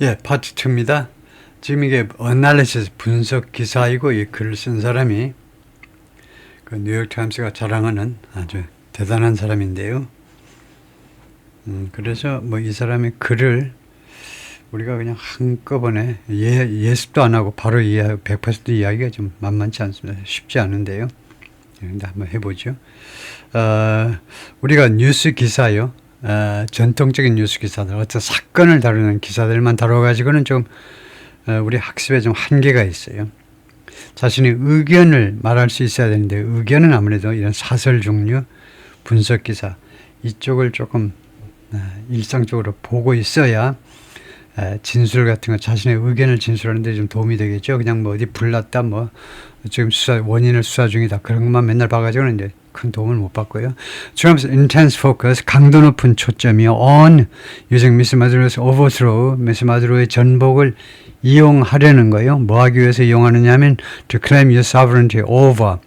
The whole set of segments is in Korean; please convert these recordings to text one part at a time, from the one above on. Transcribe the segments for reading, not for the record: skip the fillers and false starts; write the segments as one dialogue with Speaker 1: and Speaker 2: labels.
Speaker 1: 예, 파트 2입니다. 지금 이게 어널리시스 분석 기사이고 이 글을 쓴 사람이 그 뉴욕타임스가 자랑하는 아주 대단한 사람인데요. 그래서 뭐 이 사람의 글을 우리가 그냥 한꺼번에 예습도 안 하고 바로 100% 이야기가 좀 만만치 않습니다. 쉽지 않은데요. 근데 한번 해보죠. 우리가 뉴스 기사요. 전통적인 뉴스 기사들, 어떤 사건을 다루는 기사들만 다뤄가지고는 좀 우리 학습에 좀 한계가 있어요. 자신의 의견을 말할 수 있어야 되는데 의견은 아무래도 이런 사설 종류, 분석 기사 이쪽을 조금 일상적으로 보고 있어야 진술 같은 거 자신의 의견을 진술하는 데 좀 도움이 되겠죠. 그냥 뭐 어디 불났다 뭐 지금 원인을 수사 중이다 그런 것만 맨날 봐가지고는 이제 큰 도움을 못 받고요. Trump's intense focus, 강도 높은 초점이요. On using Miss Maduro's overthrow, Miss Maduro의 전복을 이용하려는 거예요. 뭐 하기 위해서 이용하느냐 하면 to claim your sovereignty over,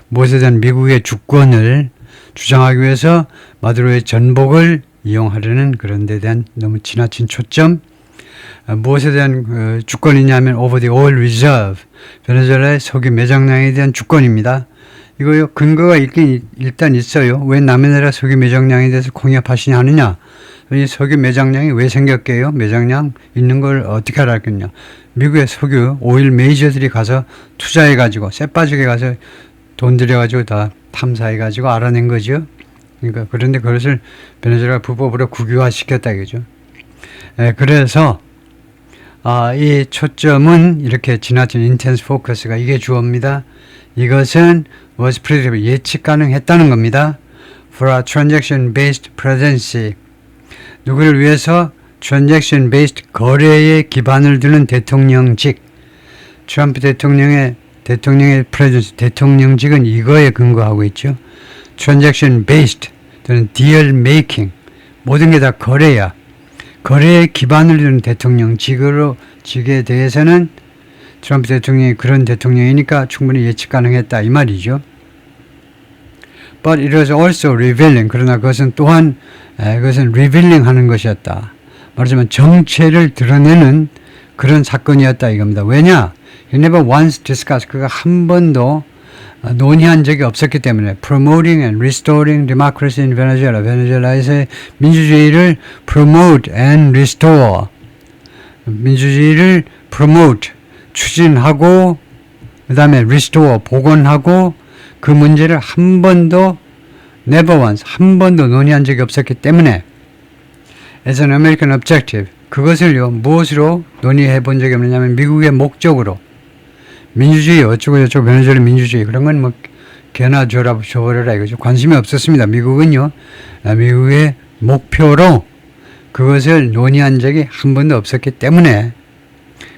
Speaker 1: 무엇에 대한 미국의 주권을 주장하기 위해서 마두로의 전복을 이용하려는 그런 데 대한 너무 지나친 초점. 무엇에 대한 주권이냐면 over the oil reserve, 베네수엘라의 석유 매장량에 대한 주권입니다. 이거요, 근거가 일단 있어요. 왜 남의 나라 석유 매장량에 대해서 공약하시냐 하느냐. 이 석유 매장량이 왜 생겼게요? 매장량 있는 걸 어떻게 알았겠냐. 미국의 석유 오일 메이저들이 가서 투자해가지고 쎄 빠지게 가서 돈 들여가지고 다 탐사해가지고 알아낸 거죠. 그러니까 그런데 그것을 베네수엘라 불법으로 국유화시켰다 이거죠. 그래서 이 초점은 이렇게 지나친 intense focus가 이게 주어입니다. 이것은 was predictable, 예측 가능했다는 겁니다. For a transaction-based presidency, 누구를 위해서 transaction-based 거래에 기반을 두는 대통령직, 트럼프 대통령의 presidency, 대통령직은 이거에 근거하고 있죠. transaction-based 또는 deal-making, 모든 게 다 거래야. 거래에 기반을 두는 직에 대해서는 트럼프 대통령이 그런 대통령이니까 충분히 예측 가능했다 이 말이죠. But it was also revealing, 그러나 그것은 또한 그것은 revealing 하는 것이었다. 말하자면 정체를 드러내는 그런 사건이었다 이겁니다. 왜냐? He never once discussed, 그가 한 번도 논의한 적이 없었기 때문에 promoting and restoring democracy in Venezuela, 베네수엘라에서의 민주주의를 promote and restore, 민주주의를 promote, 추진하고 그 다음에 restore, 복원하고 그 문제를 한 번도 never once, 한 번도 논의한 적이 없었기 때문에 as an American objective, 그것을요 무엇으로 논의해 본 적이 없느냐면 미국의 목적으로 민주주의 어쩌고 저쩌고 베네수엘라 민주주의 그런 건 뭐 개나 줘버려라 이거죠. 관심이 없었습니다. 미국은요 미국의 목표로 그것을 논의한 적이 한 번도 없었기 때문에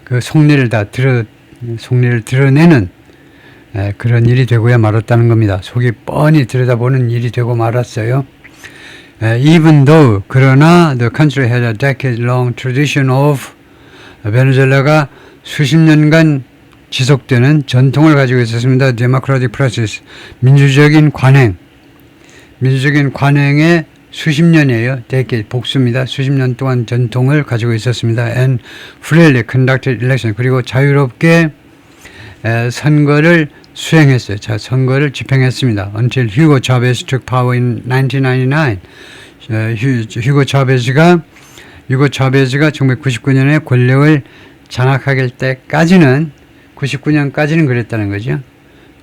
Speaker 1: 그 속내를 드러내는 그런 일이 되고야 말았다는 겁니다. 속이 뻔히 들여다보는 일이 되고 말았어요. Even though, 그러나 the country had a decade-long tradition of, 베네수엘라가 수십 년간 지속되는 전통을 가지고 있었습니다. democratic process, 민주적인 관행의 수십 년이에요. decade, 복수입니다. 수십 년 동안 전통을 가지고 있었습니다. and freely conducted election, 그리고 자유롭게 선거를 수행했어요. 선거를 집행했습니다. until Hugo Chavez took power in 1999. 휴고 차베즈가 1999년에 권력을 장악하게 때까지는 99년까지는 그랬다는 거죠.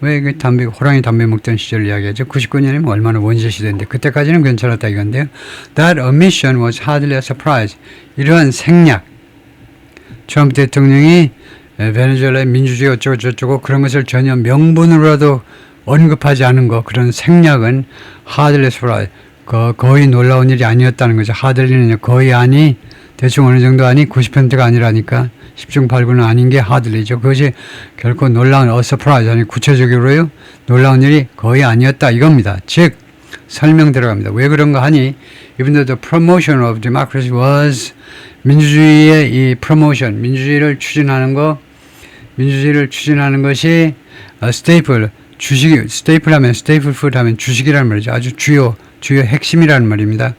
Speaker 1: 왜 호랑이 담배 먹던 시절을 이야기하죠. 99년이면 얼마나 원시 시대인데 그때까지는 괜찮았다 이건데요. That omission was hardly a surprise. 이러한 생략, 트럼프 대통령이 베네수엘라의 민주주의 어쩌고 저쩌고 그런 것을 전혀 명분으로라도 언급하지 않은 거, 그런 생략은 hardly surprise, 거의 놀라운 일이 아니었다는 거죠. hardly는 거의 아니, 대충 어느 정도 아니, 90%가 아니라니까 10중 8구는 아닌 게 hardly죠. 그것이 결코 놀라운 a surprise, 아니 구체적으로요 놀라운 일이 거의 아니었다 이겁니다. 즉 설명 들어갑니다. 왜 그런가 하니 even though the promotion of democracy was, 민주주의의 이 promotion, 민주주의를 추진하는 것이 staple, staple 하면 staple food 하면 주식이라는 말이죠. 아주 주요 핵심이라는 말입니다.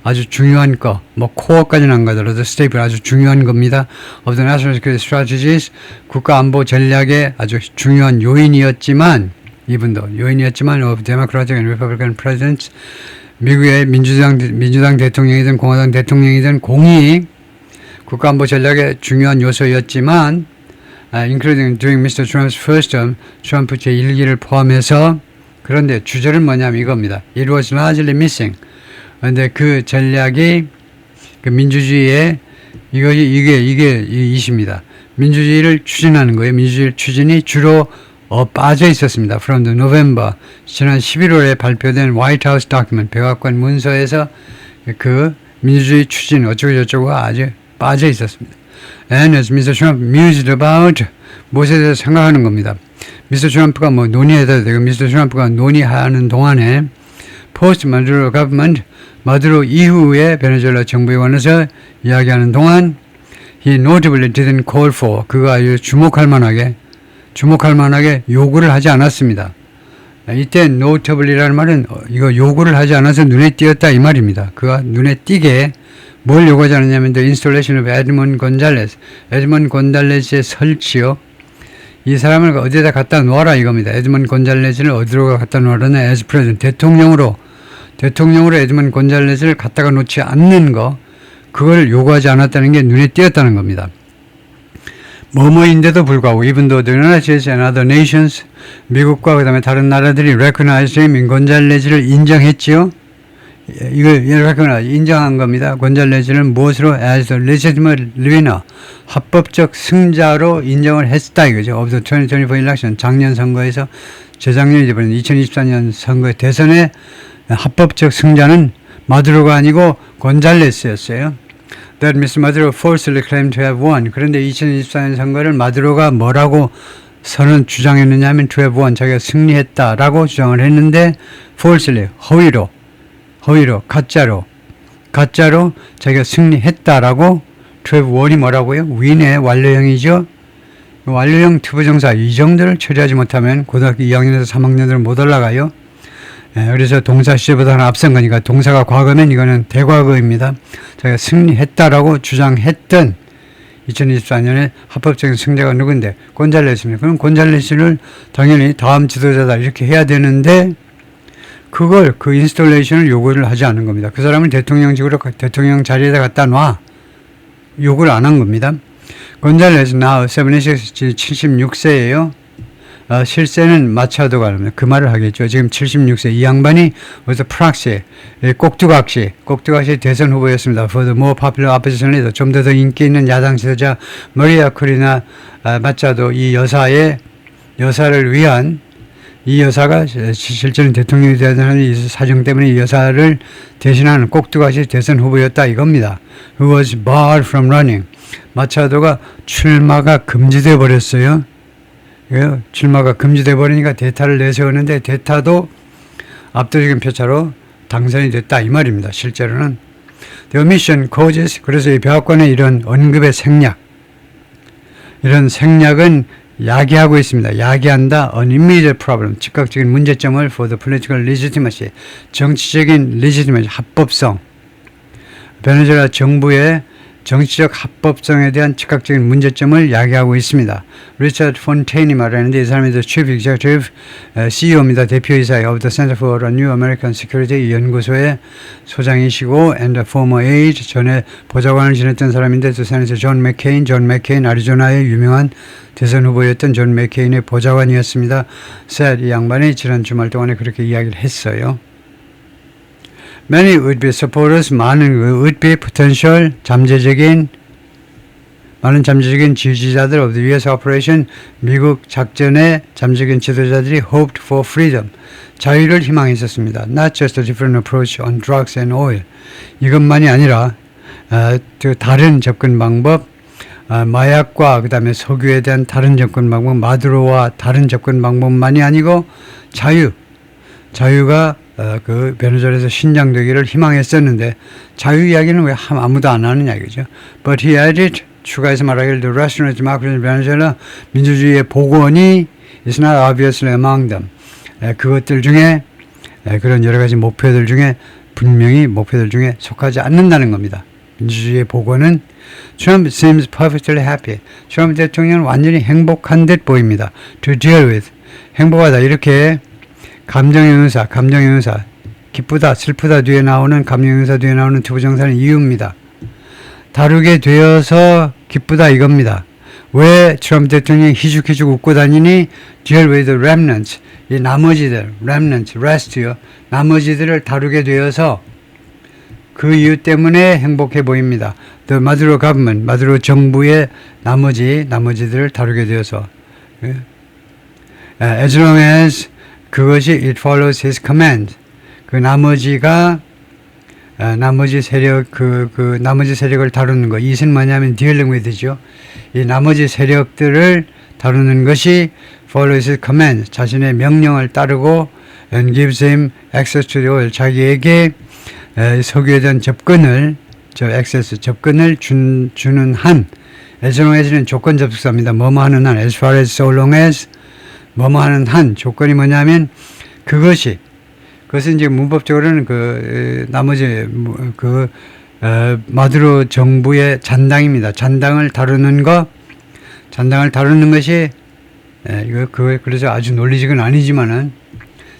Speaker 1: 아주 중요한 거, 뭐 코어까지는 안 가더라도 스테이플 아주 중요한 겁니다. of the national security strategies, 국가 안보 전략의 아주 중요한 요인이었지만 이분도 요인이었지만 of democratic and republican presidents, 미국의 민주당 대통령이든 공화당 대통령이든 공이 국가 안보 전략의 중요한 요소였지만 including during Mr. Trump's first term, 트럼프 제1기를 포함해서 그런데 주제는 뭐냐면 이겁니다. It was largely missing. 그런데 그 전략이 그 민주주의의 이게 이십니다. 민주주의를 추진하는 거예요. 민주주의 추진이 주로 빠져 있었습니다. From the November 지난 11월에 발표된 White House document 백악관 문서에서 그 민주주의 추진 어쩌고 저쩌고가 아주 빠져 있었습니다. And as Mr. Trump mused about 무엇에 대해서 생각하는 겁니다. 미스터 트럼프가 뭐 논의해도 되고 미스터 트럼프가 논의하는 동안에 post Maduro government 마두로 이후에 베네수엘라 정부에 관해서 이야기하는 동안 he notably didn't call for 그가 아주 주목할 만하게 요구를 하지 않았습니다. 이때 notably라는 말은 이거 요구를 하지 않아서 눈에 띄었다 이 말입니다. 그가 눈에 띄게 뭘 요구하지 않았냐면 the installation of Edmund Gonzalez, 에드먼 곤잘레스의 설치요. 이 사람을 어디에다 갖다 놓아라 이겁니다. 에드먼 곤잘레스를 어디로 갖다 놓으라냐 as president 대통령으로 에드먼 곤잘레스를 갖다가 놓지 않는 거 그걸 요구하지 않았다는 게 눈에 띄었다는 겁니다. 뭐뭐인데도 불구하고 even though the United States and other nations 미국과 그 다음에 다른 나라들이 recognized him in 곤잘레스를 인정했지요. 이걸 인정한 겁니다. 곤잘레스는 무엇으로 as the legitimate winner 합법적 승자로 인정을 했다 이거죠. of the 2024 election 작년 선거에서 재작년 이번에 2024년 선거 대선의 합법적 승자는 마두로가 아니고 곤잘레스였어요. That Mr. Maduro falsely claimed to have won. 그런데 2024년 선거를 마두로가 뭐라고 주장했느냐 하면 to have won 자기가 승리했다라고 주장을 했는데 falsely 허위로 가짜로 자기가 승리했다라고 to have won이 뭐라고요? win의 완료형이죠. 완료형 투부정사 이 정도를 처리하지 못하면 고등학교 2학년에서 3학년들은 못 올라가요. 그래서 동사 시제보다 하나 앞선 거니까 동사가 과거면 이거는 대과거입니다. 자기가 승리했다라고 주장했던 2024년에 합법적인 승자가 누군데 곤잘레스입니다. 그럼 곤잘레스를 당연히 다음 지도자다 이렇게 해야 되는데 그걸 그 인스톨레이션을 요구를 하지 않은 겁니다. 그 사람을 대통령 자리에다 갖다 놔 요구를 안 한 겁니다. 곤잘레스 now 76세예요. 실세는 마차도가 합니다. 그 말을 하겠죠. 지금 76세 이 양반이 어디서 프락시 꼭두각시 대선 후보였습니다. For the more popular opposition leader 좀 더 인기 있는 야당 지도자 머리아 쿠리나 마차도 이 여사를 위한 이 여사가 실제는 대통령이 되는 이 사정 때문에 이 여사를 대신하는 꼭두각시 대선 후보였다 이겁니다. Who was barred from running. 마차도가 출마가 금지되어 버렸어요. 출마가 금지되어 버리니까 대타를 내세우는데 대타도 압도적인 표차로 당선이 됐다 이 말입니다. 실제로는 The omission causes 그래서 이 백악관의 이런 언급의 이런 생략은 야기하고 있습니다. 야기한다. An immediate problem. 즉각적인 문제점을 for the political legitimacy. 정치적인 legitimacy. 합법성. 베네수엘라 정부의 정치적 합법성에 대한 즉각적인 문제점을 야기하고 있습니다. 리처드 폰테인이 말하는데 이 사람이 Chief Executive CEO입니다. 대표이사 of the Center for a New American Security 이 연구소의 소장이시고 and a former aide 전에 보좌관을 지냈던 사람인데 그 사람에서 존 맥케인 아리조나의 유명한 대선 후보였던 존 맥케인의 보좌관이었습니다. said 이 양반이 지난 주말 동안에 그렇게 이야기를 했어요. Many would-be supporters, 많은 would-be potential, 많은 잠재적인 지지자들 of the U.S. operation, 미국 작전의 잠재적인 지도자들이 hoped for freedom, 자유를 희망했었습니다. Not just a different approach on drugs and oil. 이것만이 아니라 다른 접근 방법, 마약과 그 다음에 석유에 대한 다른 접근 방법, 마두로와 다른 접근 방법만이 아니고 자유가 그 베네수엘에서 신장되기를 희망했었는데 자유 이야기는 왜 아무도 안 하느냐 이거죠. But he added 추가해서 말하기를 the rational democracy in Venezuela 민주주의의 복원이 is not obviously among them. 그것들 중에 그런 여러 가지 목표들 중에 분명히 목표들 중에 속하지 않는다는 겁니다. 민주주의의 복원은 Trump seems perfectly happy. 트럼프 대통령은 완전히 행복한 듯 보입니다. To deal with. 행복하다. 이렇게 감정형용사, 기쁘다, 슬프다 뒤에 나오는 감정형용사 뒤에 나오는 투부정사는 이유입니다. 다루게 되어서 기쁘다 이겁니다. 왜 트럼프 대통령이 희죽희죽 웃고 다니니? Deal with the remnants. 이 나머지들, remnants, rest요. 나머지들을 다루게 되어서 그 이유 때문에 행복해 보입니다. The 마두로 government, 마두로 정부의 나머지들을 다루게 되어서. As long as 그것이 it follows his command. 그 나머지가 나머지 세력 나머지 세력을 다루는 거. 이는 뭐냐면 dealing with죠. 이 나머지 세력들을 다루는 것이 follows his command. 자신의 명령을 따르고 and gives him access to the oil. 자기에게 석유에 대한 접근을 주는 한. as long as는 조건 접속사입니다. 뭐뭐 하는 한. as far as, so long as 뭐뭐 하는 한. 조건이 뭐냐면 그것은 이제 문법적으로는 나머지 마두로 정부의 잔당입니다. 잔당을 다루는 것이 그래서 아주 논리적은 아니지만은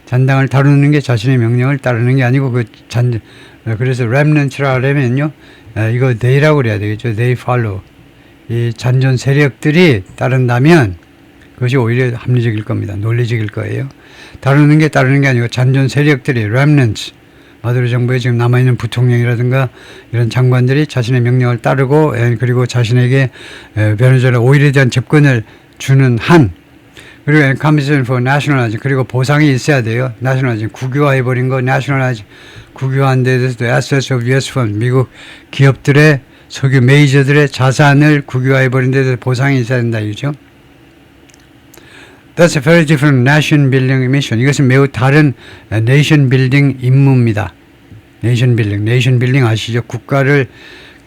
Speaker 1: 잔당을 다루는 게 자신의 명령을 따르는 게 아니고 그래서 remnant라 하려면요 이거 they라고 그래야 되겠죠. they follow. 이 잔존 세력들이 따른다면 그것이 오히려 합리적일 겁니다. 논리적일 거예요. 따르는 게 아니고 잔존 세력들이 remnants, 마두로 정부에 지금 남아있는 부통령이라든가 이런 장관들이 자신의 명령을 따르고 그리고 자신에게 베네수엘라 오일에 대한 접근을 주는 한. 그리고 compensation for nationalizing, 그리고 보상이 있어야 돼요. nationalizing, 국유화해버린 거 nationalizing, 국유화한 데 대해서도 assets of US fund, 미국 기업들의 석유 메이저들의 자산을 국유화해버린 데 대해서 보상이 있어야 된다 이거죠. That's a very different nation building mission. 이것은 매우 다른 nation building 임무입니다. nation building 아시죠? 국가를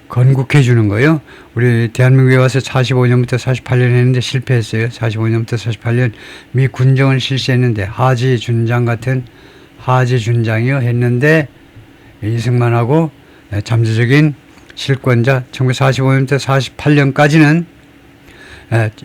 Speaker 1: 건국해 주는 거예요. 우리 대한민국에 와서 45년부터 48년 했는데 실패했어요. 45년부터 48년 미 군정을 실시했는데 하지 준장이요 했는데 이승만하고 잠재적인 실권자 1945년부터 48년까지는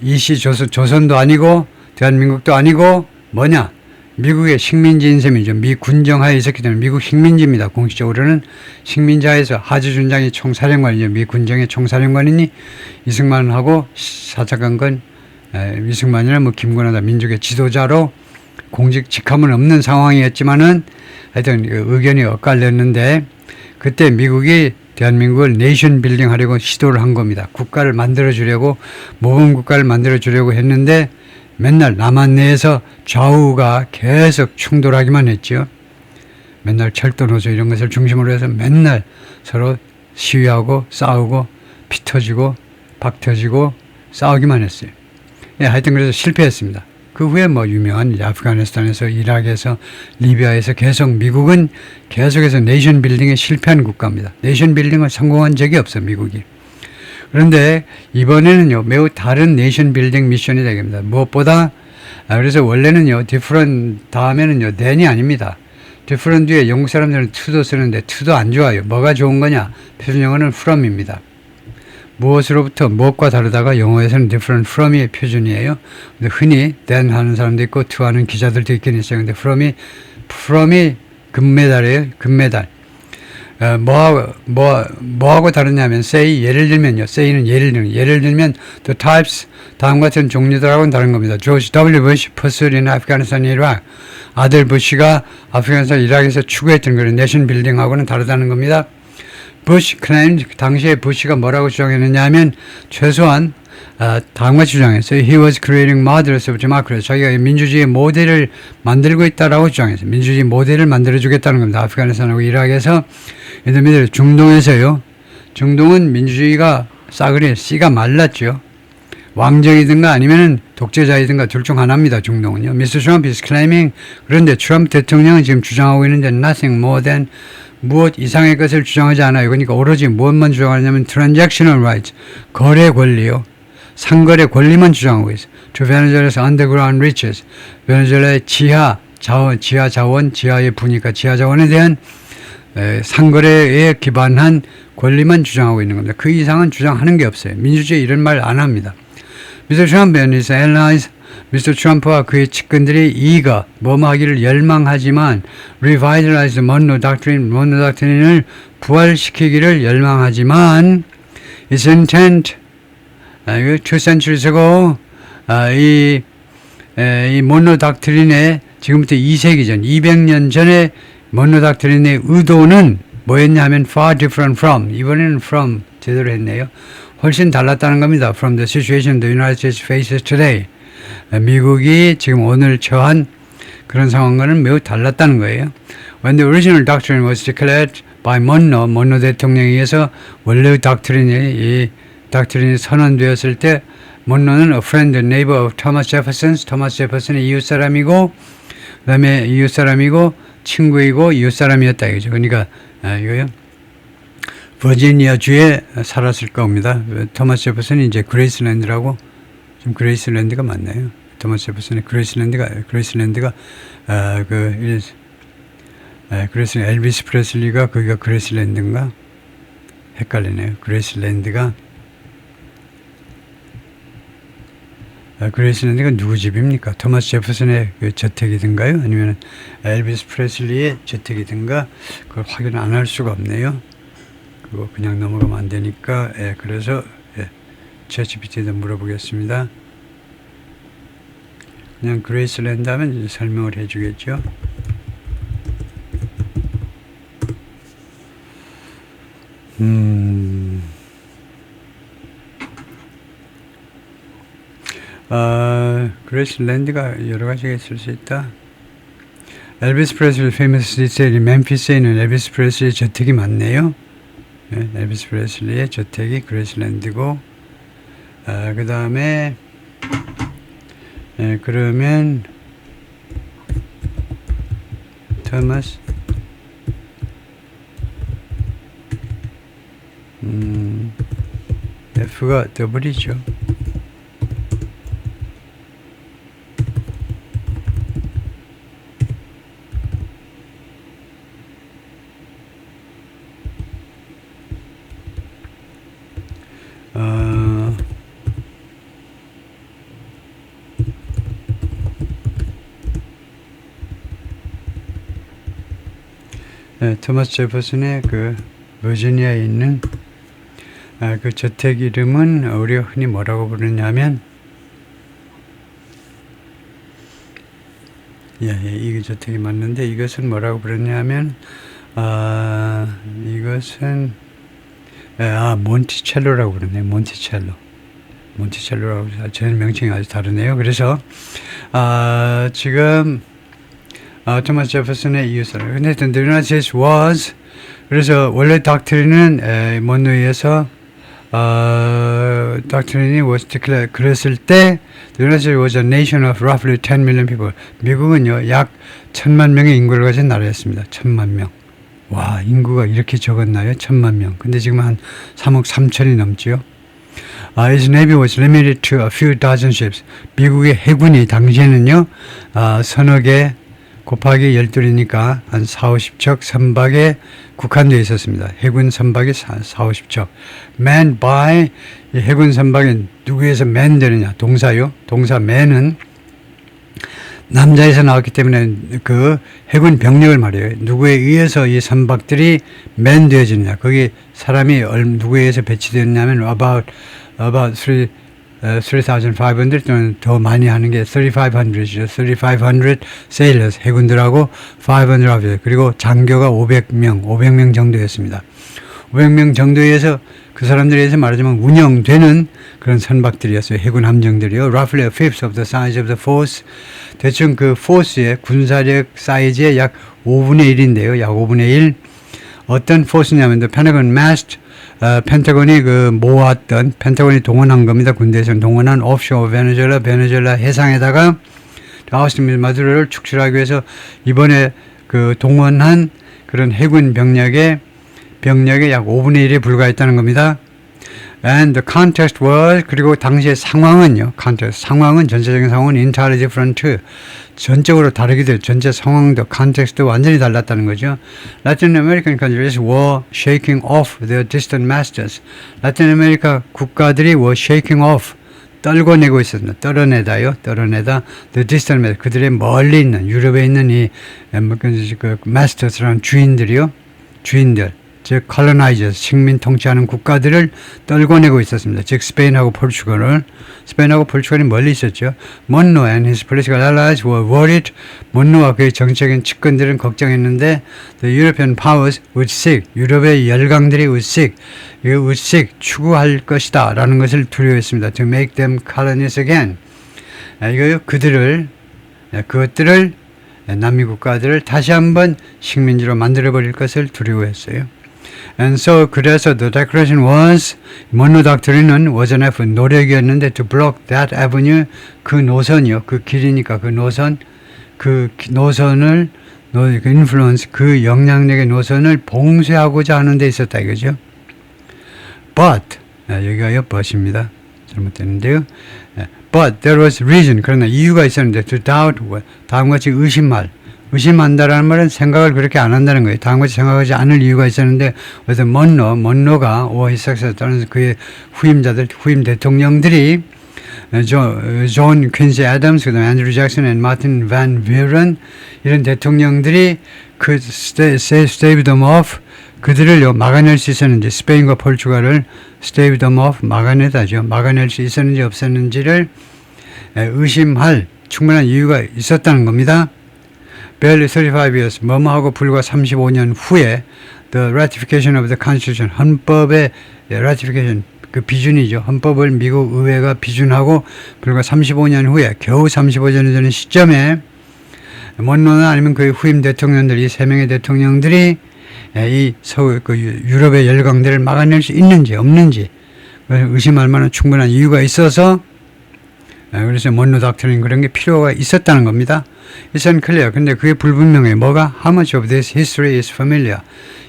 Speaker 1: 이시 조선도 아니고 대한민국도 아니고 뭐냐? 미국의 식민지인 셈이죠. 미 군정하에 있었기 때문에 미국 식민지입니다. 공식적으로는 식민지하에서 하지준장이 총사령관이죠. 미 군정의 총사령관이니 이승만하고 사착한 이승만이나 김건하다 민족의 지도자로 공직 직함은 없는 상황이었지만은 하여튼 의견이 엇갈렸는데 그때 미국이 대한민국을 네이션 빌딩 하려고 시도를 한 겁니다. 국가를 만들어주려고 모범 국가를 만들어주려고 했는데 맨날 남한 내에서 좌우가 계속 충돌하기만 했죠. 맨날 철도노조 이런 것을 중심으로 해서 맨날 서로 시위하고 싸우고 피 터지고 박 터지고 싸우기만 했어요. 하여튼 그래서 실패했습니다. 그 후에 유명한 아프가니스탄에서 이라크에서 리비아에서 미국은 계속해서 네이션 빌딩에 실패한 국가입니다. 네이션 빌딩을 성공한 적이 없어요. 미국이. 그런데 이번에는요 매우 다른 네이션 빌딩 미션이 되겠습니다. 무엇보다 그래서 원래는요 different 다음에는요 than이 아닙니다. different 뒤에 영국 사람들은 to도 쓰는데 to도 안 좋아요. 뭐가 좋은 거냐? 표준 영어는 from입니다. 무엇으로부터 무엇과 다르다가 영어에서는 different from이 표준이에요. 근데 흔히 than 하는 사람도 있고 to 하는 기자들도 있긴 있어요. 근데 from이 금메달이에요. 금메달. 뭐하고 다르냐면 say 예를 들면요. say는 예를 들면 the types 다음 같은 종류들하고는 다른 겁니다. George W. Bush pursued in Afghanistan, Iraq. 아들 부시가 아프가니스탄 이라크에서 추구했던 그런 내션 빌딩하고는 다르다는 겁니다. 부시 claimed 당시에 부시가 뭐라고 주장했느냐 하면 최소한 다음과 주장했어요. He was creating models of democracy. 자기가 민주주의 모델을 만들고 있다라고 주장했어요. 민주주의 모델을 만들어주겠다는 겁니다. 아프가니스탄하고 이라크에서 얘네들 중동에서요. 중동은 민주주의가 싸그리 씨가 말랐죠. 왕정이든가 아니면은 독재자이든가 둘 중 하나입니다. 중동은요. Mr. Trump is claiming 그런데 트럼프 대통령은 지금 주장하고 있는데 nothing more than 무엇 이상의 것을 주장하지 않아요. 그러니까 오로지 무엇만 주장하냐면 transactional rights 거래 권리요. 상거래 권리만 주장하고 있어요. To Venezuela's underground riches. 베네수엘라의 지하 자원, 지하의 부니까 지하 자원에 대한 상거래에 기반한 권리만 주장하고 있는 겁니다. 그 이상은 주장하는 게 없어요. 민주주의 이런 말 안 합니다. Mr. Trump and his allies, Mr. 트럼프와 그의 측근들이 이가 뭐뭐 하기를 열망하지만 revitalize the Monroe Doctrine, Monroe Doctrine을 부활시키기를 열망하지만 its intent, 이거 two centuries ago, 이 Monroe Doctrine의 지금부터 2세기 전, 200년 전에 Monroe Doctrine의 의도는 뭐였냐 하면 far different from, 이번에는 from 제대로 했네요. 훨씬 달랐다는 겁니다. From the situation the United States faces today. 미국이 지금 오늘 처한 그런 상황과는 매우 달랐다는 거예요. When the original doctrine was declared by Monroe, Monroe 대통령에 의해서 원래의 이 닥트린이 선언되었을 때 Monroe는 a friend and neighbor of Thomas Jefferson, 토마스 제퍼슨의 이웃 사람이고 그 다음에 이웃 사람이고 친구이고 이웃 사람이었다 이거죠. 그러니까 이거요. 버지니아 주에 살았을 겁니다. 토마스 제퍼슨이 이제 그레이스랜드라고, 지금 그레이스랜드가 맞나요? 토마스 제퍼슨의 그레이스랜드가 그래서 엘비스 프레슬리가 거기가 그레이스랜드인가? 헷갈리네요. 그레이스랜드가 누구 집입니까? 토마스 제퍼슨의 그 저택이든가요? 아니면 엘비스 프레슬리의 저택이든가? 그걸 확인 안 할 수가 없네요. 그거 그냥 넘어가면 안 되니까, 그래서, 챗GPT에다 물어보겠습니다. 그냥 그레이스랜드 하면 이제 설명을 해주겠죠. 그레이스랜드가 여러 가지가 있을 수 있다. 엘비스 프레슬리 페이머스 디테일이 멤피스에 있는 엘비스 프레슬리 저택이 많네요. 엘비스 프레슬리의 저택이 그레이스랜드고, 그 다음에, 그러면, 토마스, F가 더블이죠. 토마스 제퍼슨의 그 버지니아에 있는 그 저택 이름은 우리가 흔히 뭐라고 부르냐면 이게 저택이 맞는데 이것은 뭐라고 부르냐면 이것은 몬티첼로라고 부르네요. 몬티첼로라고 저는 명칭이 아주 다르네요. 그래서 지금 토마스 제퍼슨의 이웃사람. 근데 the United States was, 그래서 원래 닥트린은 monroe에서 닥트린이 was declared, 그랬을 때 the United States was a nation of roughly 10 million people. 미국은요 약 1000만 명의 인구를 가진 나라였습니다. 1000만 명. 와, 인구가 이렇게 적었나요? 1000만 명. 근데 지금 한 3억 3천이 넘지요. Its navy was limited to a few dozen ships. 미국의 해군이 당시에는요 서너 개 곱하기 12니까 한 40-50척 선박에 국한되어 있었습니다. 해군 선박이 40-50척. manned by, 이 해군 선박이 누구에서 man 되느냐? 동사요. 동사 man은 남자에서 나왔기 때문에 그 해군 병력을 말해요. 누구에 의해서 이 선박들이 man 되어지느냐? 거기 사람이 누구에 의해서 배치되느냐면 about 3,500 또는 더 많이 하는 게 3,500이죠. 3,500 sailors, 해군들하고 500 officers, 그리고 장교가 500명 정도였습니다. 500명 정도에서 그 사람들에 의해서 말하자면 운영되는 그런 선박들이었어요. 해군 함정들이요. Roughly a fifth of the size of the force. 대충 그 force의 군사력 사이즈의 약 5분의 1인데요. 약 5분의 1. 어떤 force냐면 the Pentagon massed, 펜타곤이 펜타곤이 동원한 겁니다. 군대에서 동원한 오프쇼어 베네수엘라 해상에다가 아우스틴 마두로를 축출하기 위해서 이번에 그 동원한 그런 해군 병력의 약 5분의 1에 불과했다는 겁니다. And the context was, 그리고 당시의 상황은요. context, 상황은 전체적인 상황은 entirely different. 전적으로 다르게 돼요. 전체 상황도 context도 완전히 달랐다는 거죠. Latin American countries were shaking off their distant masters. 라틴 아메리카 국가들이 were shaking off. 떨궈내고 있었습니다. 떨어내다요. 떨어내다. The distant master. 그들의 멀리 있는, 유럽에 있는 이 masters라는 주인들이요. 주인들. 즉 colonizers, 식민 통치하는 국가들을 떨궈내고 있었습니다. 즉 스페인하고 포르투갈을. 스페인하고 포르투갈이 멀리 있었죠. Monroe and his political allies were worried. monroe와 그의 정치적인 측근들은 걱정했는데 the European powers would seek, 유럽의 열강들이 would seek, would seek, 추구할 것이다 라는 것을 두려워했습니다. To make them colonies again. 이거요. 그것들을 남미 국가들을 다시 한번 식민지로 만들어버릴 것을 두려워했어요. And so, 그래서 the declaration was, monroe doctrine은 was an effort, 노력이었는데 to block that avenue, 그 노선이요, 그 길이니까 그 노선, 그 노선을, 그 influence, 그 영향력의 노선을 봉쇄하고자 하는 데 있었다 이거죠. But, 여기가요, but입니다. 잘못됐는데요. But there was reason, 그러나 이유가 있었는데 to doubt, 다음과 같이 의심한다라는 말은 생각을 그렇게 안 한다는 거예요. 다음같이 생각하지 않을 이유가 있었는데, 그래서 monroe가 or his successor, 또는 그의 후임자들, 후임 대통령들이 존 퀸시 애덤스, 그다음에 앤드류 잭슨, and 마틴 반 비런 이런 대통령들이 그 stave them off 그들을 막아낼 수 있었는지, 스페인과 포르투갈을 stave them off 막아내다죠. 막아낼 수 있었는지 없었는지를 의심할 충분한 이유가 있었다는 겁니다. barely 35 years, 뭐뭐하고 불과 35년 후에 the ratification of the constitution, 헌법의 ratification, 그 비준이죠. 헌법을 미국 의회가 비준하고 불과 35년 후에, 겨우 35년 전 시점에 monroe나 아니면 그의 후임 대통령들이, 3명의 대통령들이 이 유럽의 열강들을 막아낼 수 있는지 없는지 의심할 만한 충분한 이유가 있어서, 그래서 monroe doctrine 그런 게 필요가 있었다는 겁니다. It's unclear. 근데 그게 불분명해. 뭐가? How much of this history is familiar?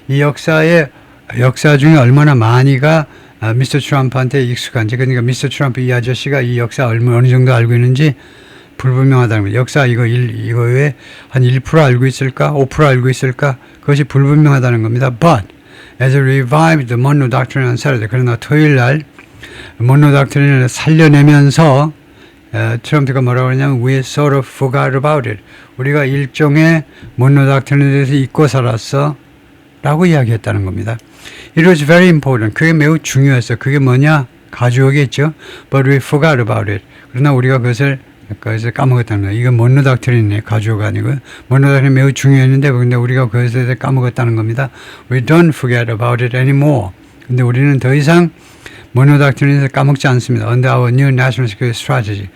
Speaker 1: 이 역사 중에 얼마나 많이가 미스터 트럼프한테 익숙한지, 그러니까 미스터 트럼프 이 아저씨가 이 역사 어느 정도 알고 있는지 불분명하다는 거예요. 역사 이거에 한 1% 알고 있을까? 5% 알고 있을까? 그것이 불분명하다는 겁니다. But as it revived the monroe doctrine on Saturday, 그러나 토요일 날 monroe doctrine을 살려내면서 트럼프가 뭐라고 하냐면 we sort of forgot about it. 우리가 일종의 monroe doctrine에 대해서 잊고 살았어 라고 이야기했다는 겁니다. It was very important. 그게 매우 중요했어. 그게 뭐냐? 가져오겠죠. But we forgot about it. 그러나 우리가 그것을 까먹었다는 거예요. 이건 monroe doctrine이네. 가져오가 아니고. monroe doctrine 매우 중요했는데 근데 우리가 그것에 대해서 까먹었다는 겁니다. We don't forget about it anymore. 근데 우리는 더 이상 monroe doctrine에서 까먹지 않습니다. Under our new national security strategy.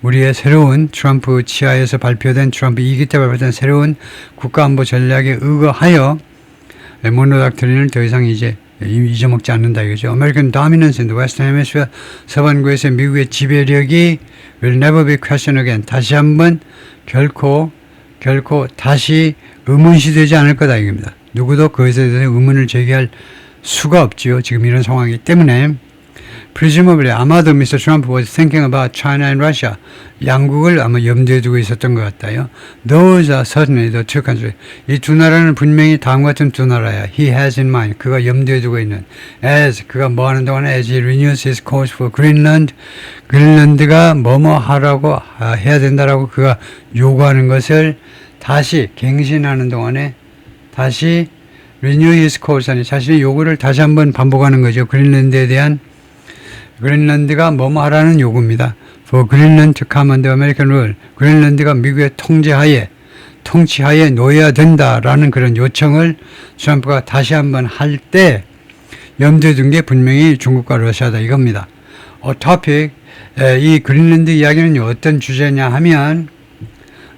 Speaker 1: 우리의 새로운 트럼프 치하에서 발표된, 트럼프 2기 때 발표된 새로운 국가안보 전략에 의거하여 monroe doctrine을 더 이상 이제 잊어먹지 않는다 이거죠. American dominance in the Western Hemisphere, 서반구에서 미국의 지배력이 will never be questioned again. 다시 한번 결코 다시 의문시되지 않을 거다 이겁니다. 누구도 그것에 대해서 의문을 제기할 수가 없지요. 지금 이런 상황이기 때문에. Presumably, 아마도 Mr. Trump was thinking about China and Russia. 양국을 아마 염두에 두고 있었던 것 같아요. Those are certainly the two countries. 이 두 나라는 분명히 다음과 같은 두 나라야. He has in mind. 그가 염두에 두고 있는. As, 그가 뭐 하는 동안에 as he renews his course for Greenland. 그린란드가 뭐뭐 하라고 해야 된다라고 그가 요구하는 것을 다시 갱신하는 동안에 다시 renew his course 아니 자신의 요구를 다시 한번 반복하는 거죠. 그린란드에 대한 그린란드가 뭐뭐 하라는 요구입니다. For Greenland to come under American rule. 그린란드가 미국의 통치하에 놓여야 된다라는 그런 요청을 트럼프가 다시 한번 할 때 염두에 둔 게 분명히 중국과 러시아다 이겁니다. topic, 이 그린란드 이야기는 어떤 주제냐 하면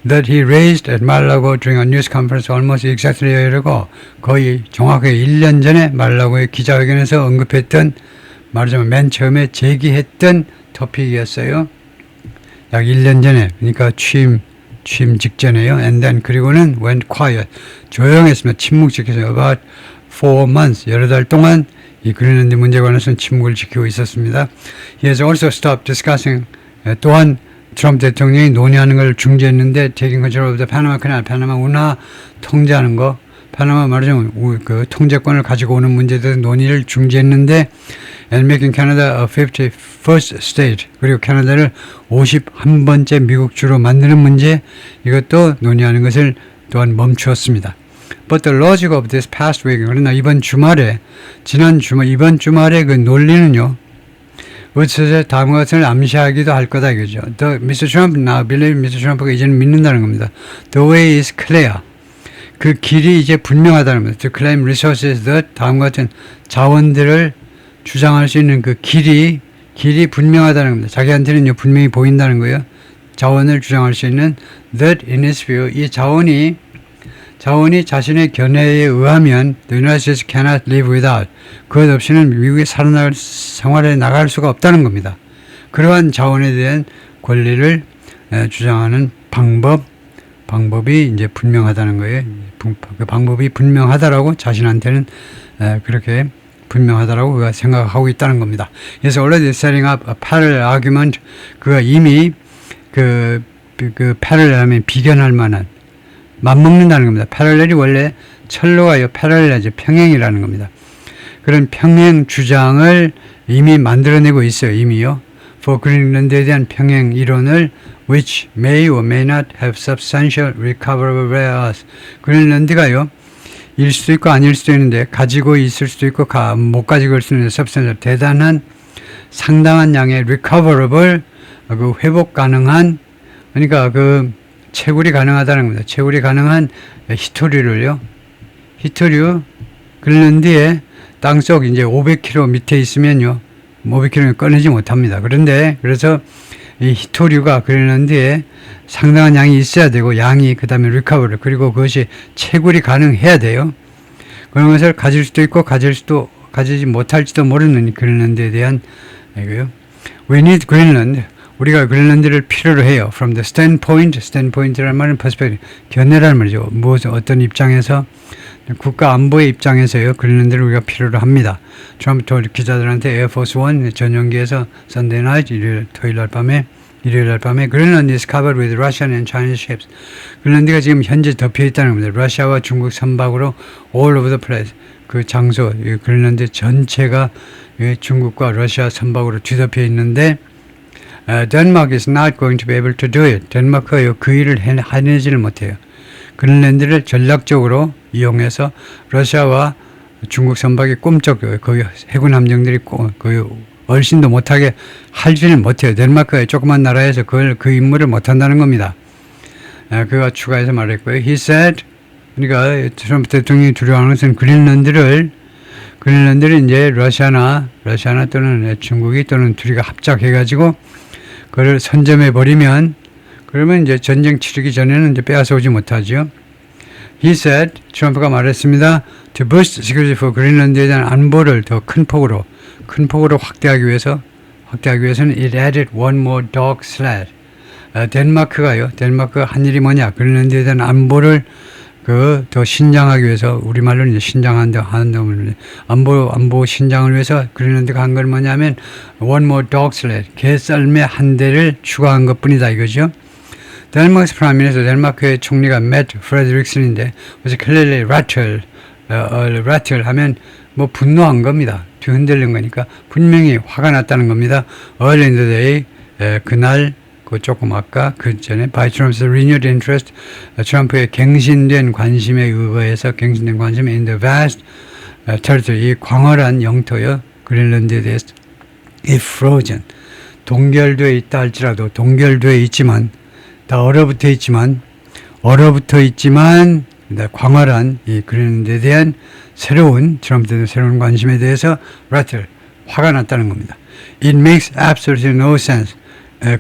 Speaker 1: that he raised at Mar-a-Lago during a news conference almost exactly a year ago. 거의 정확하게 1년 전에 말라고의 기자회견에서 언급했던, 말하자면 맨 처음에 제기했던 토픽이었어요. 약 1년 전에, 그러니까 취임 직전에요. And then 그리고는 went quiet. 조용했습니다. 침묵 지켜서 about 4 months, 여러 달 동안 이 그린란드 문제에 관해서는 침묵을 지키고 있었습니다. He has also stopped discussing. 또한 트럼프 대통령이 논의하는 걸 중지했는데 taking control of the Panama Canal, 파나마 운하 통제하는 거, 파나마 말하자면 그 통제권을 가지고 오는 문제에 대해서 논의를 중지했는데 and making Canada a 51st state, 그리고 캐나다를 51번째 미국주로 만드는 문제, 이것도 논의하는 것을 또한 멈추었습니다. But the logic of this past week, 그러나 이번 주말에 그 논리는요, 우리의 다음과 같은 암시하기도 할 거다 이거죠. The Mr. Trump now believe Mr. Trump가 이제는 믿는다는 겁니다. The way is clear. 그 길이 이제 분명하다는 겁니다. To claim resources that 다음과 같은 자원들을 주장할 수 있는 그 길이 분명하다는 겁니다. 자기한테는요 분명히 보인다는 거예요. 자원을 주장할 수 있는 that in his view, 이 자원이 자신의 견해에 의하면 the United States cannot live without, 그것 없이는 미국의 생활에 나갈 수가 없다는 겁니다. 그러한 자원에 대한 권리를 주장하는 방법이 이제 분명하다는 거예요. 그 방법이 분명하다라고 자신한테는 그렇게 분명하다라고 그가 생각하고 있다는 겁니다. 그래서 already setting up a parallel argument, 그가 이미 그 parallel 하면 비견할 만한, 맞먹는다는 겁니다. 패럴렐이 원래 철로가요, 패럴렐이죠, 평행이라는 겁니다. 그런 평행 주장을 이미 만들어내고 있어요. 이미요. For 그린란드에 대한 평행 이론을 which may or may not have substantial recoverable rare earth. 그린란드가요, 일 수도 있고 아닐 수도 있는데 가지고 있을 수도 있고 못 가지고 있을 수도 있는 substantial, 대단한 상당한 양의 recoverable, 그 회복 가능한, 그러니까 그 채굴이 가능하다는 겁니다. 채굴이 가능한 히토류를요. 히토류, 그린란드의 땅속 이제 500km 밑에 있으면요, 500km는 꺼내지 못합니다. 그래서 이 히토류가 그린란드에 상당한 양이 있어야 되고, 양이 그 다음에 리커버리, 그리고 그것이 채굴이 가능해야 돼요. 그런 것을 가질 수도 있고 가지지 못할지도 모르는 그린란드에 대한 이거요. We need Greenland. 우리가 그린란드를 필요로 해요. From the standpoint라는 말은 perspective, 견해라는 말이죠. 어떤 입장에서, 국가 안보의 입장에서요, 그린란드를 우리가 필요로 합니다. 트럼프 기자들한테 에어포스 원 전용기에서 Sunday night, 일요일 날 밤에 Greenland is covered with Russian and Chinese ships. 그린란드가 지금 현재 덮여 있다는 겁니다. 러시아와 중국 선박으로 all over the place. 그 장소, 그린란드 전체가 중국과 러시아 선박으로 뒤덮여 있는데, Denmark is not going to be able to do it. 덴마크가 그 일을 해내지를 못해요. 그린란드를 전략적으로 이용해서 러시아와 중국 선박이 꼼짝, 거기 해군 함정들이 거의 얼씬도 못하게 할지는 못해요. 덴마크가 조그만 나라에서 그 임무를 못한다는 겁니다. 그가 추가해서 말했고요. He said, 그러니까 트럼프 대통령이 두려워하는 것은 그린란드를 이제 러시아나 또는 중국이 또는 둘이가 합작해가지고 그걸 선점해 버리면, 그러면 이제 전쟁 치르기 전에는 이제 빼앗아오지 못하죠. He said, 트럼프가 말했습니다. To boost security for 그린란드에 대한 안보를 더 큰 폭으로 확대하기 위해서는 it added one more dog sled. 덴마크가 한 일이 뭐냐? 그린란드에 대한 안보를 더 신장하기 위해서, 우리말로는 이제 신장한다 하는 안보 신장을 위해서 그린란드가 한 건 뭐냐면 one more dog sled, 개썰매 한 대를 추가한 것뿐이다 이거죠. 덴마크의 프라임 미니스터, 덴마크의 총리가 매트 프레드릭슨인데, 그래서 클레리 라틀 하면 뭐 분노한 겁니다. 뒤흔들린 거니까 분명히 화가 났다는 겁니다. Early in the day, 그날 조금 아까 그 전에 by Trump's renewed interest, 트럼프의 갱신된 관심에 의거해서 갱신된 관심이 in the vast territory, 이 광활한 영토요, 그린란드에 대해서 if frozen, 동결되어 있다 할지라도, 동결되어 있지만 다 얼어붙어 있지만 광활한 이 그린란드에 대한 트럼프에 새로운 관심에 대해서 라틀 화가 났다는 겁니다. It makes absolutely no sense.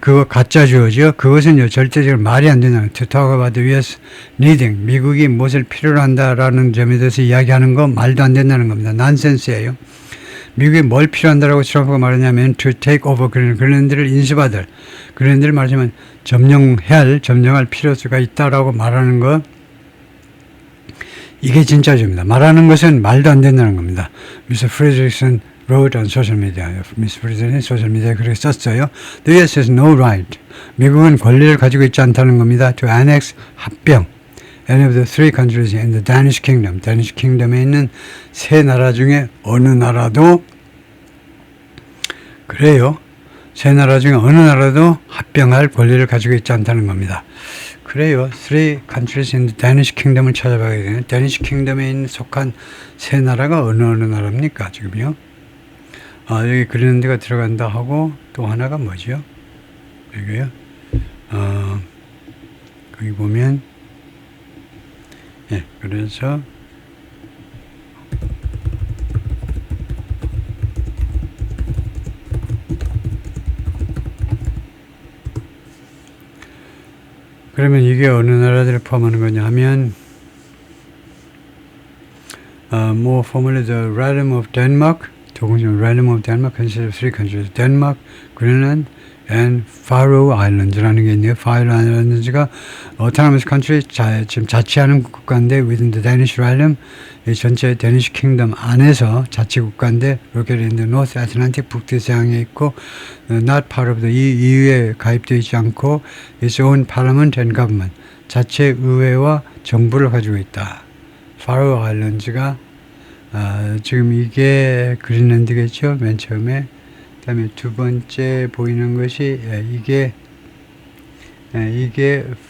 Speaker 1: 그거 가짜 주어죠. 그것은 절대적으로 말이 안 된다는, to talk about the US needing, 미국이 무엇을 필요로 한다라는 점에 대해서 이야기하는 거 말도 안 된다는 겁니다. 난센스예요. 미국이 뭘 필요한다라고 트럼프가 말하냐면 to take over 그린란드를 인수받을, 그린란드를 말하자면 점령할 필요가 있다라고 말하는 거, 이게 진짜 주입니다. 말하는 것은 말도 안 된다는 겁니다. Mr. Frederickson wrote on social media. Mr. Frederickson 소셜미디어에 그렇게 썼어요. The US has no right. 미국은 권리를 가지고 있지 않다는 겁니다. To annex 합병. Any of the three countries in the Danish Kingdom. Danish Kingdom에 있는 세 나라 중에 어느 나라도 그래요. 세 나라 중에 어느 나라도 합병할 권리를 가지고 있지 않다는 겁니다. 그래요. Three countries in the Danish Kingdom을 찾아봐야 되는 Danish Kingdom에 있는 속한 세 나라가 어느 나라입니까? 지금요. 여기 그린란드가 들어간다 하고 또 하나가 뭐죠? 여기요. 거기 보면 예, 그래서 그러면 이게 어느 나라들을 포함하는 거냐 하면 more formally the realm of Denmark, realm of Denmark consists of three countries, Denmark, Greenland, and Faroe Islands라는 게 있네요. Faroe Islands가 autonomous country, 지금 자치하는 국가인데 within the Danish realm, 이 전체 데니시 킹덤 안에서 자치 국가인데 located in the North Atlantic, 북대서양에 있고 not part of the EU에 가입되어 있지 않고 its own parliament and government, 자체 의회와 정부를 가지고 있다. Faroe Islands가 지금 이게 그린란드겠죠. 맨 처음에. 그 다음에 두 번째 보이는 것이 이게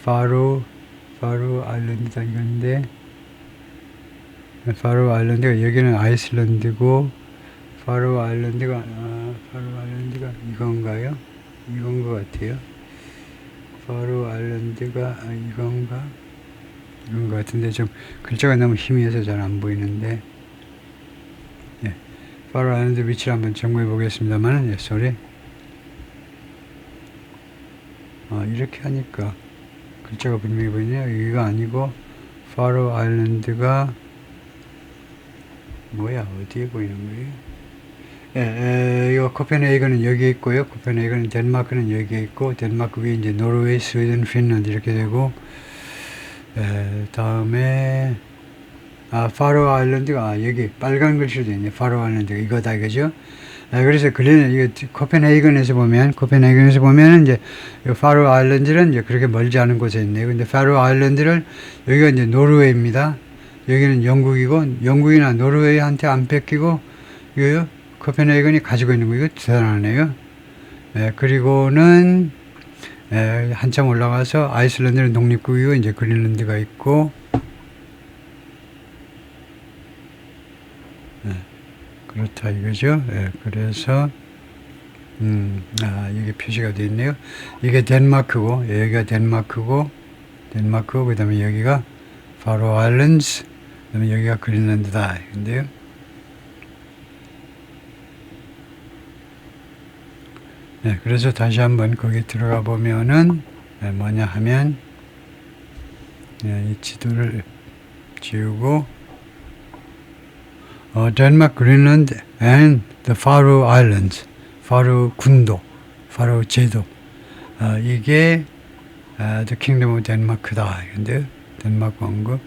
Speaker 1: 파로 아일랜드다 이건데 파로 아일랜드가 여기는 아이슬란드고 파로 아일랜드가 이건가요? 이건 것 같아요. 파로 아일랜드가 이건 것 같은데 좀 글자가 너무 희미해서 잘 안 보이는데 파로 아일랜드 위치를 한번 점검해 보겠습니다만, sorry. 이렇게 하니까 글자가 분명히 보이네요. 여기가 아니고, 파로 아일랜드가, 뭐야, 어디에 보이는 거예요? 이거 코펜헤이건은 여기 있고요. 코펜헤이건은 덴마크는 여기에 있고, 덴마크 위에 이제 노르웨이, 스웨덴, 핀란드 이렇게 되고, 다음에, 파로 아일랜드가 여기 빨간 글씨로 되어 있네. 파로 아일랜드가 이거다 이거죠. 그래서 이거 코펜헤이건에서 보면 이제 파로 아일랜드는 이제 그렇게 멀지 않은 곳에 있네요. 근데 파로 아일랜드를 여기가 이제 노르웨이입니다. 여기는 영국이고 영국이나 노르웨이한테 안 뺏기고 이거요. 코펜헤이건이 가지고 있는 거 이거 대단하네요. 그리고는 한참 올라가서 아이슬란드는 독립국이고 이제 그린란드가 있고. 그렇다 이거죠. 그래서 여기 표시가 되어 있네요. 이게 덴마크고 여기가 덴마크고 그다음에 여기가 파로 아일랜드, 그다음에 여기가 그린란드다. 근데요. 그래서 다시 한번 거기 들어가 보면은 뭐냐 하면 이 지도를 지우고 Denmark, Greenland, and the Faroe Islands, 파로 군도, 파로 제도, 이게 the Kingdom of Denmark다. 근데 덴마크 왕국.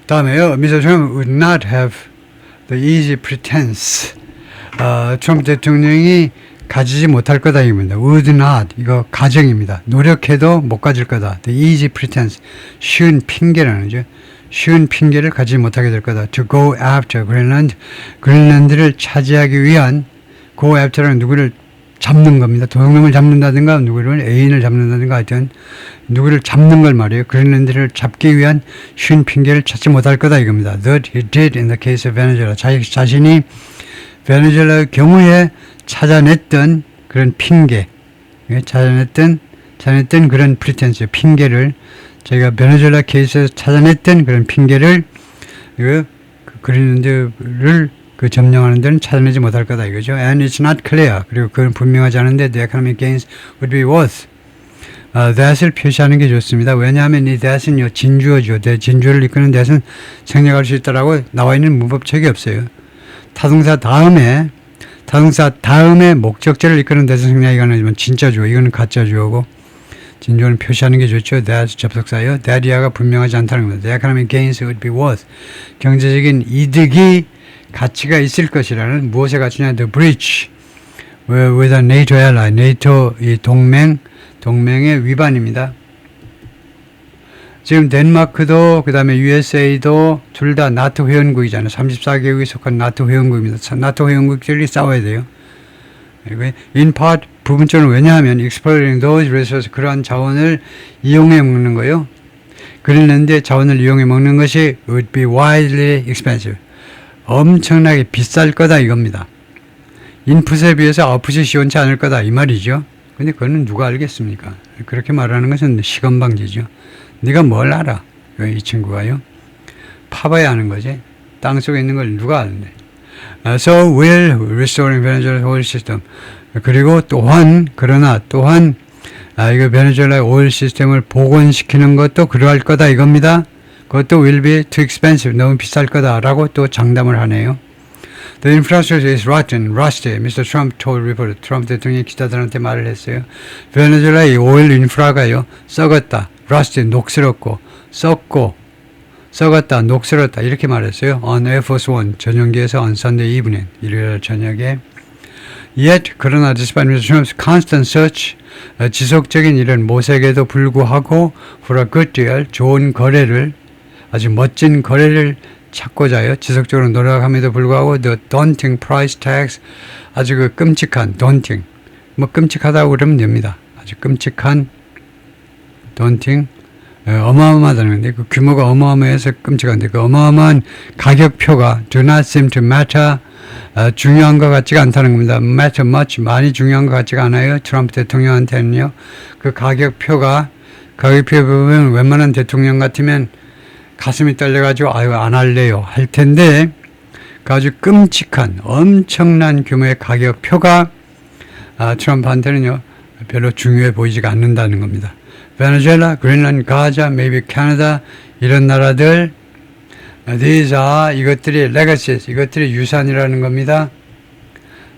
Speaker 1: 다음에요. Mr. Trump would not have the easy pretense. 트럼프 대통령이 가지지 못할 거다 이겁니다. would not 이거 가정입니다. 노력해도 못 가질 거다. The easy pretense 쉬운 핑계라는 거죠. 쉬운 핑계를 가지지 못하게 될 거다. To go after Greenland, 그린란드를 차지하기 위한 go after는 누구를 잡는 겁니다. 도둑놈을 잡는다든가 누구를 애인을 잡는다든가 하여튼 누구를 잡는 걸 말이에요. 그린란드를 잡기 위한 쉬운 핑계를 찾지 못할 거다 이겁니다. That he did in the case of Venezuela. 자신이 베네수엘라의 경우에 찾아냈던 그런 핑계, 찾아냈던 그런 프리텐스, 핑계를 저희가 베네수엘라 케이스에서 찾아냈던 그런 핑계를 그린란드를 점령하는 데는 찾아내지 못할 거다 이거죠. And it's not clear. 그리고 그건 분명하지 않은데 the economic gains would be worth. that을 표시하는 게 좋습니다. 왜냐하면 이 that은요 진주어죠. 진주어를 이끄는 that은 생략할 수 있다라고 나와 있는 문법책이 없어요. 타동사 다음에 목적절을 이끄는 that은 생략이 가능하지만 진짜 주어, 이거는 가짜 주어고 진조는 표시하는 게 좋죠. that 접속사요. that 이하가 분명하지 않다는 겁니다. The economic gains would be worth. 경제적인 이득이 가치가 있을 것이라는 무엇의 가치냐? The breach with a NATO ally. NATO 이 동맹의 위반입니다. 지금 덴마크도 그다음에 USA도 둘 다 나토 회원국이잖아요. 34개국이 속한 나토 회원국입니다. 나토 회원국들이 싸워야 돼요. In part 부분적으로 왜냐하면 exploiting those resources 그러한 자원을 이용해 먹는 거예요. 그랬는데 자원을 이용해 먹는 것이 would be wildly expensive. 엄청나게 비쌀 거다 이겁니다. 인풋에 비해서 아웃풋이 시원치 않을 거다 이 말이죠. 근데 그거는 누가 알겠습니까? 그렇게 말하는 것은 시건방지죠. 네가 뭘 알아? 이 친구가요. 파봐야 하는 거지. 땅속에 있는 걸 누가 아는데. So will restoring Venezuela's oil system. 그리고 그러나 또한 이거 베네수엘라의 오일 시스템을 복원시키는 것도 그러할 거다 이겁니다. 그것도 will be too expensive. 너무 비쌀 거다라고 또 장담을 하네요. The infrastructure is rotten, rusty. Mr. Trump told reporter. 트럼프 대통령이 기자들한테 말을 했어요. 베네수엘라의 오일 인프라가요. 썩었다. rusty, 녹슬었고 썩었다, 녹슬었다 이렇게 말했어요. On Air Force One 전용기에서 on Sunday evening 일요일 저녁에. Yet 그러나 despite Mr. Trump's constant search 지속적인 이런 모색에도 불구하고 for a good deal 좋은 거래를 아주 멋진 거래를 찾고자요. 지속적으로 노력함에도 불구하고 the daunting price tags 아주 그 끔찍한 daunting 뭐 끔찍하다고 그러면 됩니다. 아주 끔찍한 daunting 어마어마하다는 건데 그 규모가 어마어마해서 끔찍한데 그 어마어마한 가격표가 do not seem to matter 중요한 것 같지가 않다는 겁니다. matter much 많이 중요한 것 같지가 않아요. 트럼프 대통령한테는요. 그 가격표에 보면 웬만한 대통령 같으면 가슴이 떨려가지고 아유 안 할래요 할 텐데 그 아주 끔찍한 엄청난 규모의 가격표가 트럼프한테는요 별로 중요해 보이지가 않는다는 겁니다. 베네수엘라, 그린란드, 가자, maybe 캐나다 이런 나라들 these are 이것들이 legacies 이것들이 유산이라는 겁니다.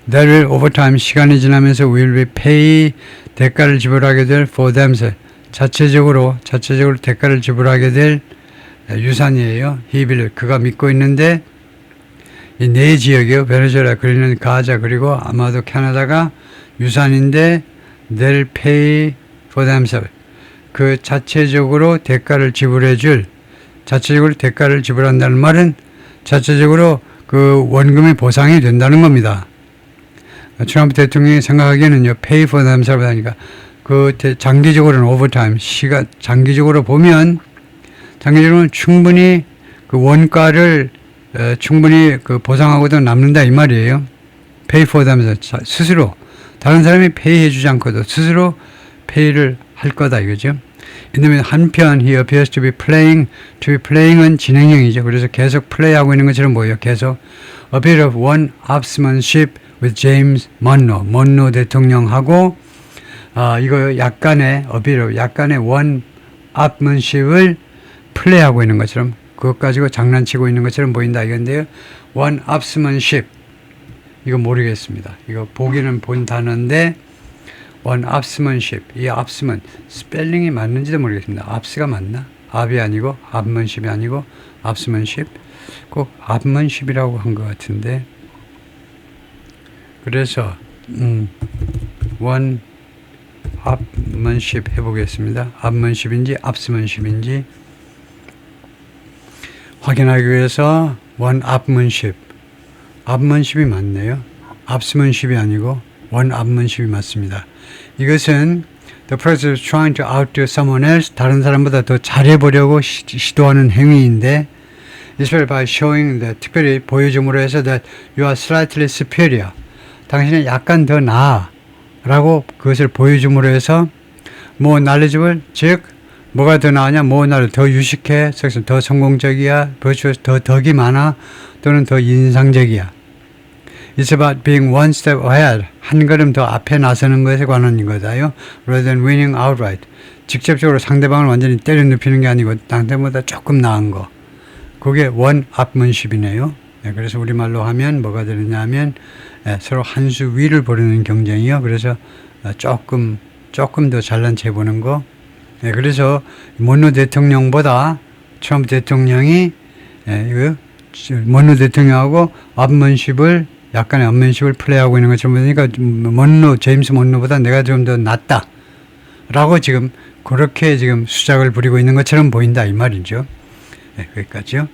Speaker 1: That will over time 시간이 지나면서 will be pay 대가를 지불하게 될 for themselves 자체적으로 대가를 지불하게 될 유산이에요. 히빌 그가 믿고 있는데 이 네 지역이요. 베네수엘라, 그린란드, 가자 그리고 아마도 캐나다가 유산인데 they'll pay for themselves 그 자체적으로 대가를 지불한다는 말은 자체적으로 그 원금이 보상이 된다는 겁니다. 트럼프 대통령이 생각하기에는요, pay for themselves 하니까 그 장기적으로는 overtime 장기적으로 보면 충분히 그 원가를 충분히 그 보상하고도 남는다 이 말이에요. pay for themselves 스스로 다른 사람이 pay 해주지 않고도 스스로 pay를 할 거다 이거죠. 그다음에 한편 he appears to be playing. to be playing은 진행형이죠. 그래서 계속 플레이하고 있는 것처럼 보여요. 계속 a bit of one-upsmanship with James Monroe 대통령하고 이거 약간의 a bit of 약간의 one-upmanship을 플레이하고 있는 것처럼 그것 가지고 장난치고 있는 것처럼 보인다 이건데요. one-upsmanship 이거 모르겠습니다. 이거 보기는 본 단어인데 one-upsmanship 이 upsman 스펠링이 맞는지도 모르겠습니다. ups가 맞나? up이 아니고 upmanship이 아니고 upsmanship 꼭 upmanship이라고 한 것 같은데 그래서 one-upmanship 해보겠습니다. upmanship인지 upsmanship인지 확인하기 위해서 one-upmanship upmanship이 맞네요. upsmanship이 아니고 one-upmanship이 맞습니다. 이것은 the president is trying to outdo someone else 다른 사람보다 더 잘해보려고 시도하는 행위인데 especially by showing that 특별히 보여줌으로 해서 that you are slightly superior 당신은 약간 더 나아 라고 그것을 보여줌으로 해서 more knowledgeable 즉 뭐가 더 나으냐 more 나를 더 유식해 더 성공적이야 virtuous 더 덕이 많아 또는 더 인상적이야 It's about being one step ahead. 한 걸음 더 앞에 나서는 것에 관한 거다요. Rather than winning outright. 직접적으로 상대방을 완전히 때려 눕히는 게 아니고 상대보다 조금 나은 거. 그게 one-upmanship이네요. 네, 그래서 우리말로 하면 뭐가 되느냐 하면 서로 한 수 위를 보려는 경쟁이요. 그래서 조금 더 잘난 체 보는 거 예, 그래서 mon로 대통령보다 트럼프 대통령이 mon로 대통령하고 앞문십을 약간의 앞문십을 플레이하고 있는 것처럼 보니까 제임스 monro보다 내가 좀 더 낫다라고 지금 그렇게 지금 수작을 부리고 있는 것처럼 보인다 이 말이죠. 네, 거기까지요.